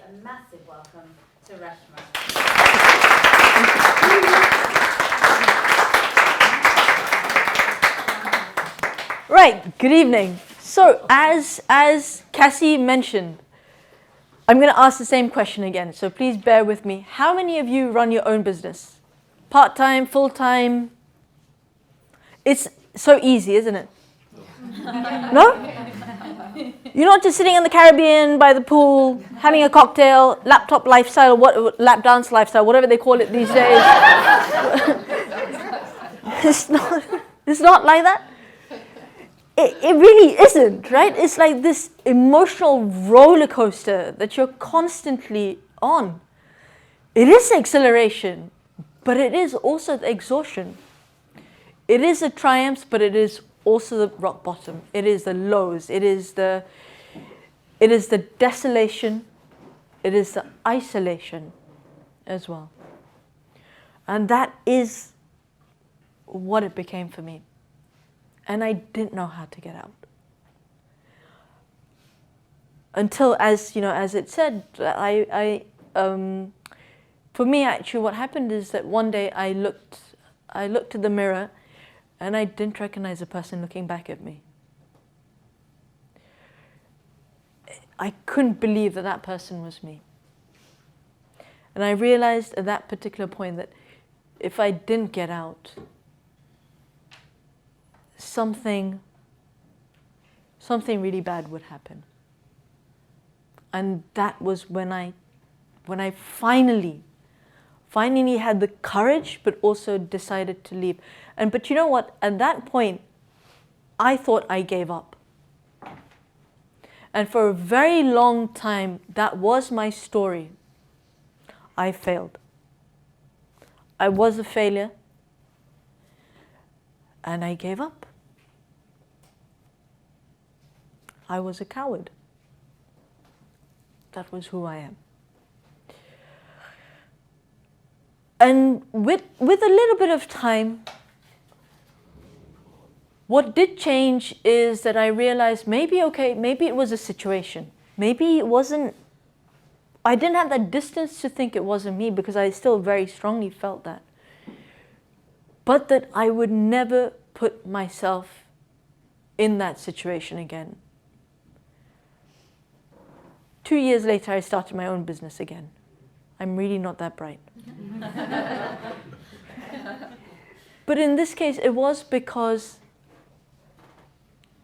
a massive welcome to Reshma. Right, good evening. So as Cassie mentioned, I'm going to ask the same question again, so please bear with me. How many of you run your own business? Part-time, full-time? It's so easy, isn't it? No? You're not just sitting in the Caribbean by the pool, having a cocktail, laptop lifestyle, lap dance lifestyle, whatever they call it these days. It's not like that. It really isn't, right? It's like this emotional roller coaster that you're constantly on. It is exhilaration, but it is also the exhaustion. It is the triumphs, but it is also the rock bottom. It is the lows. It is the desolation. It is the isolation as well. And that is what it became for me. And I didn't know how to get out. Until, as it said, for me actually what happened is that one day I looked at the mirror and I didn't recognize the person looking back at me. I couldn't believe that that person was me. And I realized at that particular point that if I didn't get out, something really bad would happen. And that was when I finally had the courage, but also decided to leave. But you know what? At that point, I thought I gave up. And for a very long time, that was my story. I failed. I was a failure. And I gave up. I was a coward. That was who I am. And with a little bit of time, what did change is that I realized maybe it was a situation. Maybe it wasn't, I didn't have that distance to think it wasn't me because I still very strongly felt that. But that I would never put myself in that situation again. 2 years later, I started my own business again. I'm really not that bright. But in this case, it was because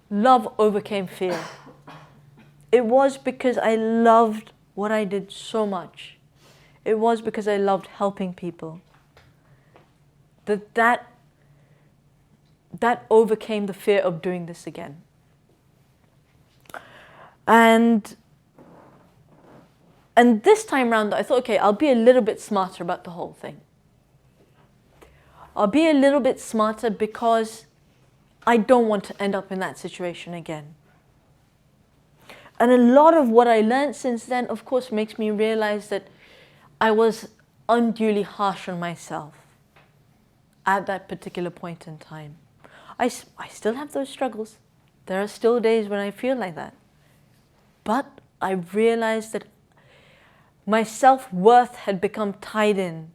love overcame fear. It was because I loved what I did so much. It was because I loved helping people. That overcame the fear of doing this again. And this time around, I thought, okay, I'll be a little bit smarter about the whole thing. I'll be a little bit smarter because I don't want to end up in that situation again. And a lot of what I learned since then, of course, makes me realize that I was unduly harsh on myself at that particular point in time. I still have those struggles. There are still days when I feel like that. But I realized that my self-worth had become tied in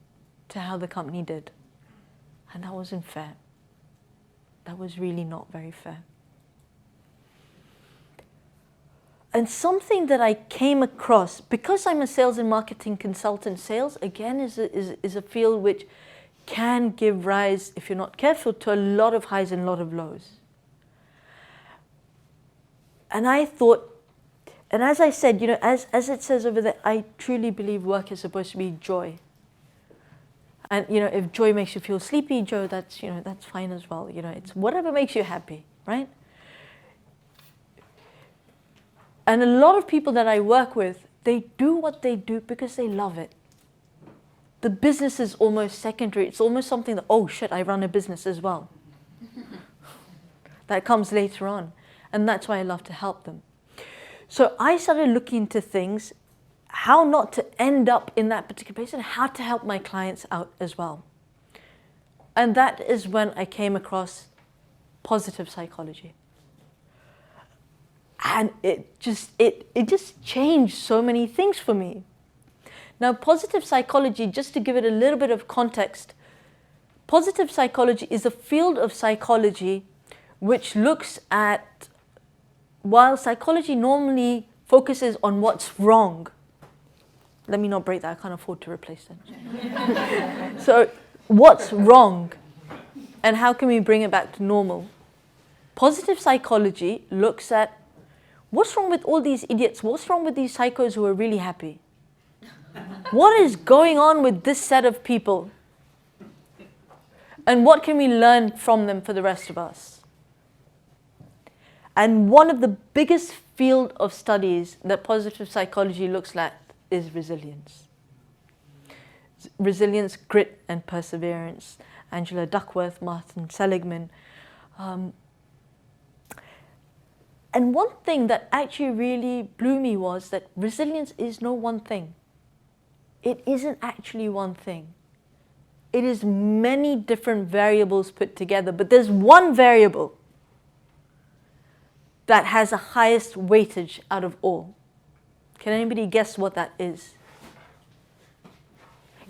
to how the company did. And that wasn't fair. That was really not very fair. And something that I came across, because I'm a sales and marketing consultant, sales again is a field which can give rise, if you're not careful, to a lot of highs and a lot of lows. And I thought, and as I said, as it says over there, I truly believe work is supposed to be joy. And if joy makes you feel sleepy, Joe, that's fine as well. It's whatever makes you happy, right? And a lot of people that I work with, they do what they do because they love it. The business is almost secondary. It's almost something that, oh shit, I run a business as well. That comes later on. And that's why I love to help them. So I started looking into things, how not to end up in that particular place and how to help my clients out as well. And that is when I came across positive psychology. And it just changed so many things for me. Now, positive psychology, just to give it a little bit of context, positive psychology is a field of psychology which looks at, while psychology normally focuses on what's wrong. Let me not break that, I can't afford to replace that. So, what's wrong and how can we bring it back to normal? Positive psychology looks at what's wrong with all these idiots, what's wrong with these psychos who are really happy? What is going on with this set of people? And what can we learn from them for the rest of us? And one of the biggest field of studies that positive psychology looks at is resilience. Resilience, grit, and perseverance. Angela Duckworth, Martin Seligman. And one thing that actually really blew me was that resilience is no one thing. It isn't actually one thing. It is many different variables put together, but there's one variable that has the highest weightage out of all. Can anybody guess what that is?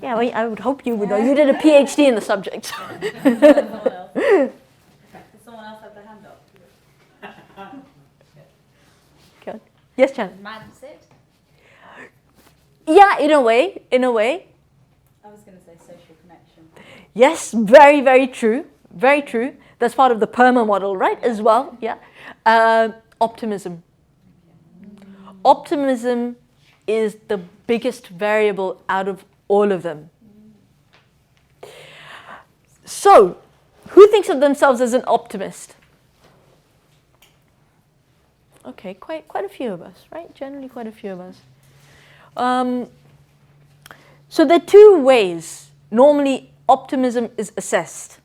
Yeah, well, I would hope you would know. You did a PhD in the subject. Someone else. Does someone else have their hand up? Okay. Yes, Chan? Mindset? Yeah, in a way. I was going to say social connection. Yes, very, very true. Very true. That's part of the PERMA model, right, as well. Yeah. Optimism. Optimism is the biggest variable out of all of them. So, who thinks of themselves as an optimist? Okay, quite a few of us, right? Generally quite a few of us. So there are two ways normally optimism is assessed.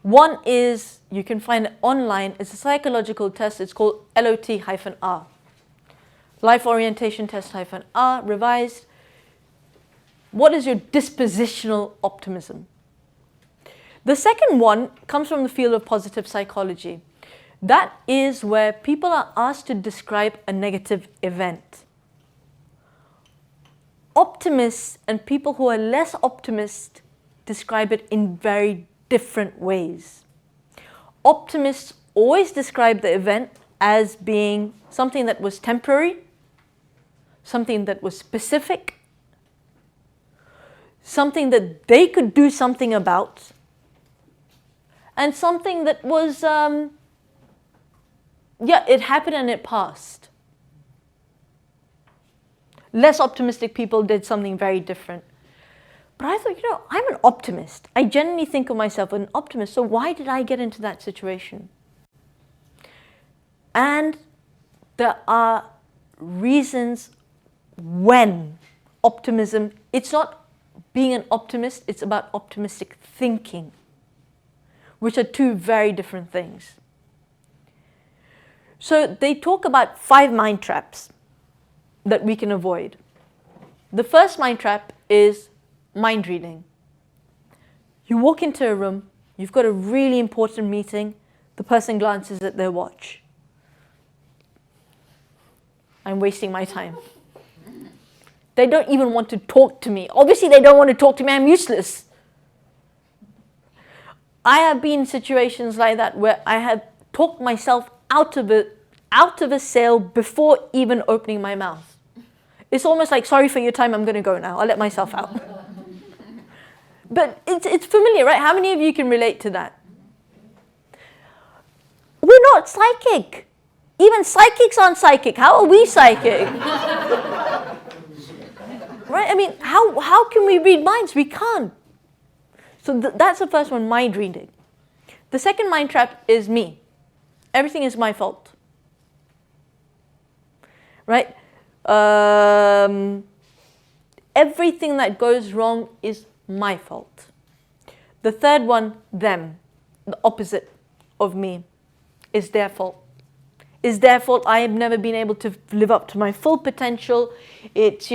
One is, you can find it online, it's a psychological test, it's called LOT-R. Life Orientation Test-R, revised. What is your dispositional optimism? The second one comes from the field of positive psychology. That is where people are asked to describe a negative event. Optimists and people who are less optimist describe it in very different ways. Optimists always describe the event as being something that was temporary, something that was specific, something that they could do something about, and something that was, it happened and it passed. Less optimistic people did something very different. But I thought, I'm an optimist. I genuinely think of myself as an optimist, so why did I get into that situation? And there are reasons when optimism, it's not being an optimist, it's about optimistic thinking, which are two very different things. So they talk about 5 mind traps that we can avoid. The first mind trap is mind reading. You walk into a room, you've got a really important meeting, the person glances at their watch. I'm wasting my time. They don't even want to talk to me. Obviously they don't want to talk to me, I'm useless. I have been in situations like that where I have talked myself out of a sale before even opening my mouth. It's almost like, sorry for your time, I'm going to go now. I'll let myself out. But it's familiar, right? How many of you can relate to that? We're not psychic. Even psychics aren't psychic. How are we psychic? Right? I mean, how can we read minds? We can't. So that's the first one, mind reading. The second mind trap is me. Everything is my fault. Right? Everything that goes wrong is my fault. The third one, them, the opposite of me, is their fault. Is their fault. I have never been able to live up to my full potential. It's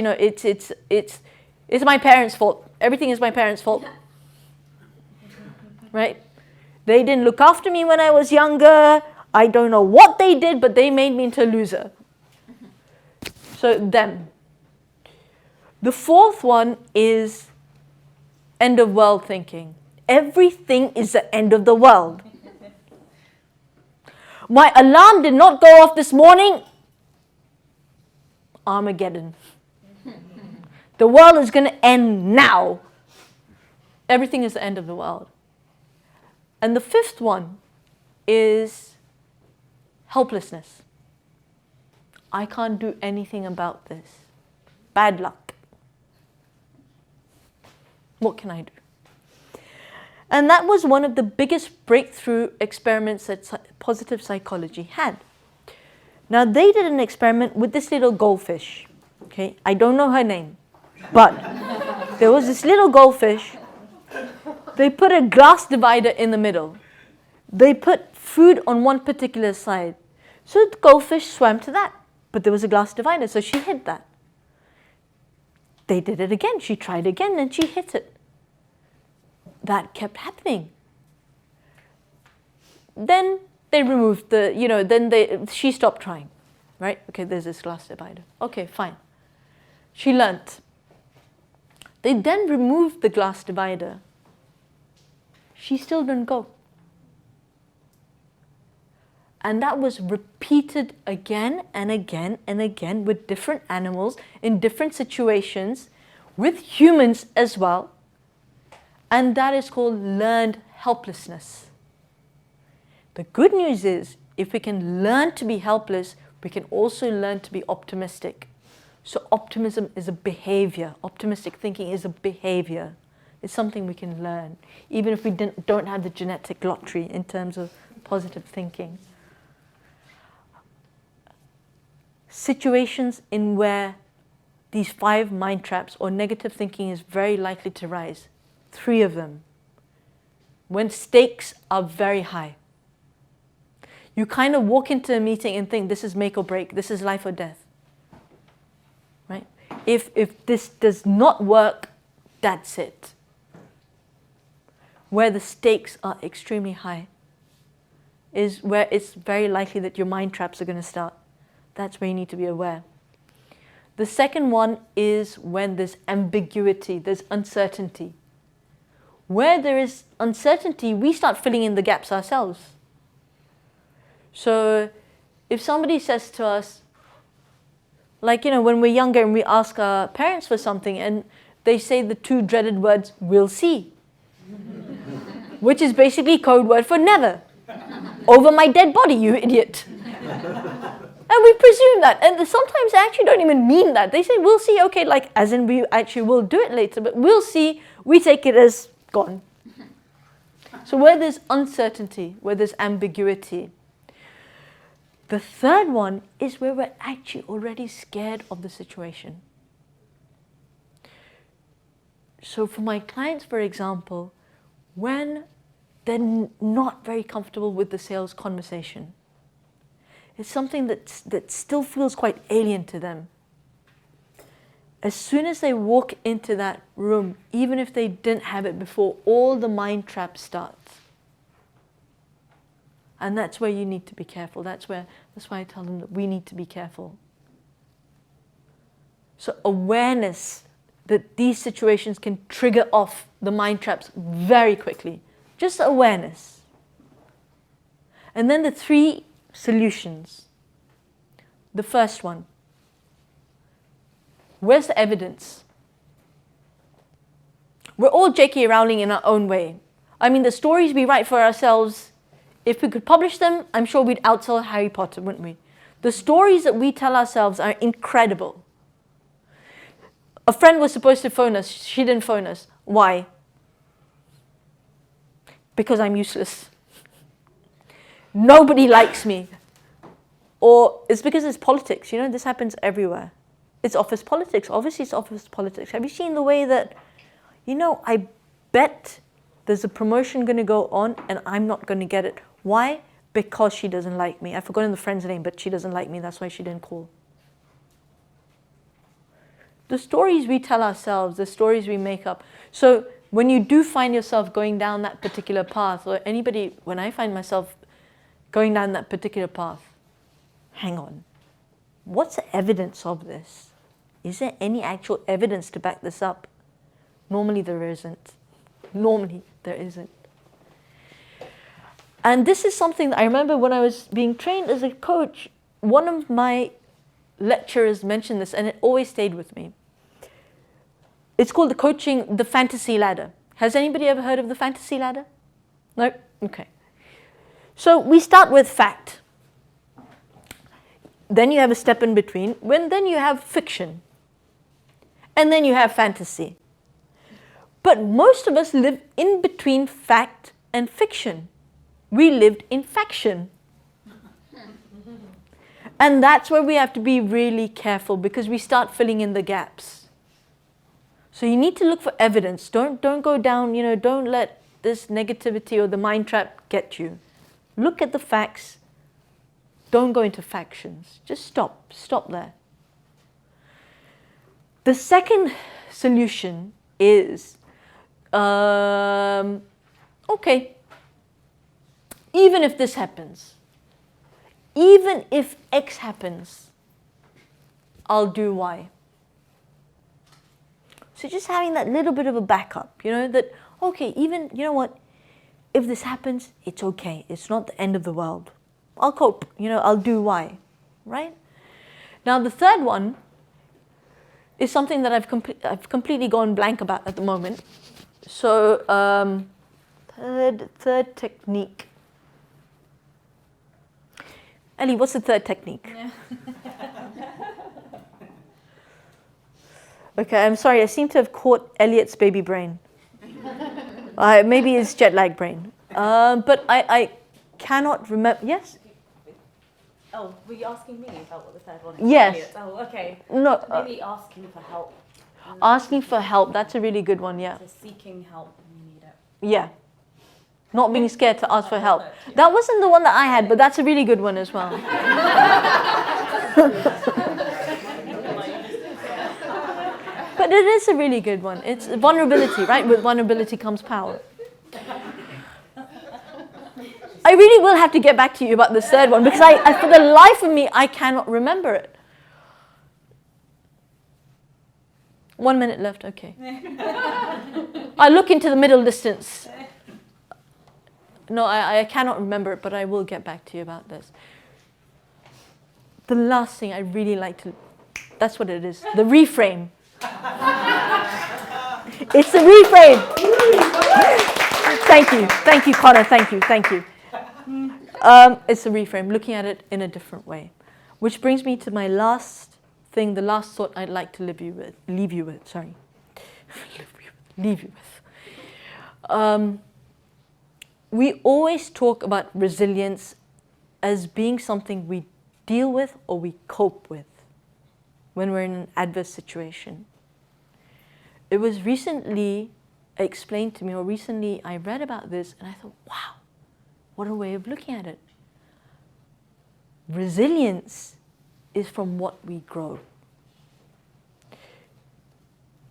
my parents' fault. Everything is my parents' fault. Right? They didn't look after me when I was younger. I don't know what they did, but they made me into a loser. So them. The fourth one is end of world thinking. Everything is the end of the world. My alarm did not go off this morning. Armageddon. The world is going to end now. Everything is the end of the world. And the fifth one is helplessness. I can't do anything about this. Bad luck. What can I do? And that was one of the biggest breakthrough experiments that positive psychology had. Now, they did an experiment with this little goldfish. Okay, I don't know her name, but there was this little goldfish. They put a glass divider in the middle. They put food on one particular side. So the goldfish swam to that, but there was a glass divider, so she hit that. They did it again. She tried again, and she hit it. That kept happening. Then they removed she stopped trying, right? Okay, there's this glass divider. Okay, fine. She learnt. They then removed the glass divider. She still didn't go. And that was repeated again and again and again with different animals in different situations, with humans as well. And that is called learned helplessness. The good news is, if we can learn to be helpless, we can also learn to be optimistic. So optimism is a behavior. Optimistic thinking is a behavior. It's something we can learn, even if we don't have the genetic lottery in terms of positive thinking. Situations in where these 5 mind traps or negative thinking is very likely to rise. 3 of them. When stakes are very high. You kind of walk into a meeting and think, this is make or break, this is life or death. Right? If this does not work, that's it. Where the stakes are extremely high is where it's very likely that your mind traps are going to start. That's where you need to be aware. The second one is when there's ambiguity, there's uncertainty. Where there is uncertainty, we start filling in the gaps ourselves. So if somebody says to us, like, when we're younger and we ask our parents for something and they say the 2 dreaded words, we'll see. Which is basically code word for never. Over my dead body, you idiot. And we presume that. And sometimes they actually don't even mean that. They say, we'll see, okay, like as in we actually will do it later, but we'll see, we take it as gone. So where there's uncertainty, where there's ambiguity. The third one is where we're actually already scared of the situation. So for my clients, for example, when they're not very comfortable with the sales conversation, it's something that still feels quite alien to them. As soon as they walk into that room, even if they didn't have it before, all the mind trap starts. And that's where you need to be careful. That's why I tell them that we need to be careful. So awareness that these situations can trigger off the mind traps very quickly. Just awareness. And then the 3 solutions. The first one. Where's the evidence? We're all J.K. Rowling in our own way. I mean, the stories we write for ourselves, if we could publish them, I'm sure we'd outsell Harry Potter, wouldn't we? The stories that we tell ourselves are incredible. A friend was supposed to phone us. She didn't phone us. Why? Because I'm useless. Nobody likes me. Or it's because it's politics. This happens everywhere. It's office politics. Obviously, it's office politics. Have you seen the way that, I bet there's a promotion going to go on and I'm not going to get it. Why? Because she doesn't like me. I've forgotten the friend's name, but she doesn't like me. That's why she didn't call. The stories we tell ourselves, the stories we make up. So when you do find yourself going down that particular path, or anybody, when I find myself going down that particular path, hang on. What's the evidence of this? is there any actual evidence to back this up? Normally there isn't. Normally there isn't. And this is something that I remember when I was being trained as a coach, one of my lecturers mentioned this, and it always stayed with me. It's called the fantasy ladder. Has anybody ever heard of the fantasy ladder? No? Okay. So we start with fact. Then you have a step in between. Then you have fiction. And then you have fantasy. But most of us live in between fact and fiction. We lived in faction. And that's where we have to be really careful, because we start filling in the gaps. So you need to look for evidence. Don't go down, don't let this negativity or the mind trap get you. Look at the facts. Don't go into factions. Just stop there. The second solution is, okay, even if this happens, even if X happens, I'll do Y. So just having that little bit of a backup, that, okay, even, if this happens, it's okay. It's not the end of the world. I'll cope, I'll do Y, right? Now the third one is something that I've completely gone blank about at the moment. So third technique. Ellie, what's the third technique? Yeah. Okay, I'm sorry. I seem to have caught Elliot's baby brain. Maybe it's jet lag brain. But I cannot remember. Yes? Oh, were you asking me about what the third one is? Yes. Oh, okay. No. Maybe asking for help. Asking for help. That's a really good one. Yeah. So seeking help when you need it. Yeah. Not being scared to ask for help. That wasn't the one that I had, but that's a really good one as well. But it is a really good one. It's vulnerability, right? With vulnerability comes power. I really will have to get back to you about this third one, because I for the life of me, I cannot remember it. 1 minute left, okay. I look into the middle distance. No, I cannot remember it, but I will get back to you about this. The last thing I really like to, that's what it is, the reframe. It's the reframe. Thank you, Connor, thank you. It's a reframe, looking at it in a different way. Which brings me to my last thing, the last thought I'd like to leave you with. We always talk about resilience as being something we deal with or we cope with when we're in an adverse situation. It was recently explained to me, or recently I read about this, and I thought, wow, what a way of looking at it. Resilience is from what we grow.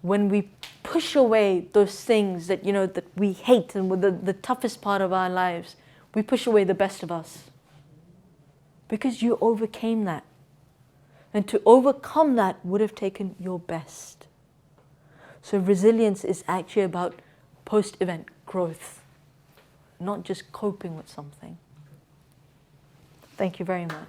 When we push away those things that, that we hate and were the toughest part of our lives, we push away the best of us. Because you overcame that. And to overcome that would have taken your best. So resilience is actually about post-event growth, not just coping with something. Thank you very much.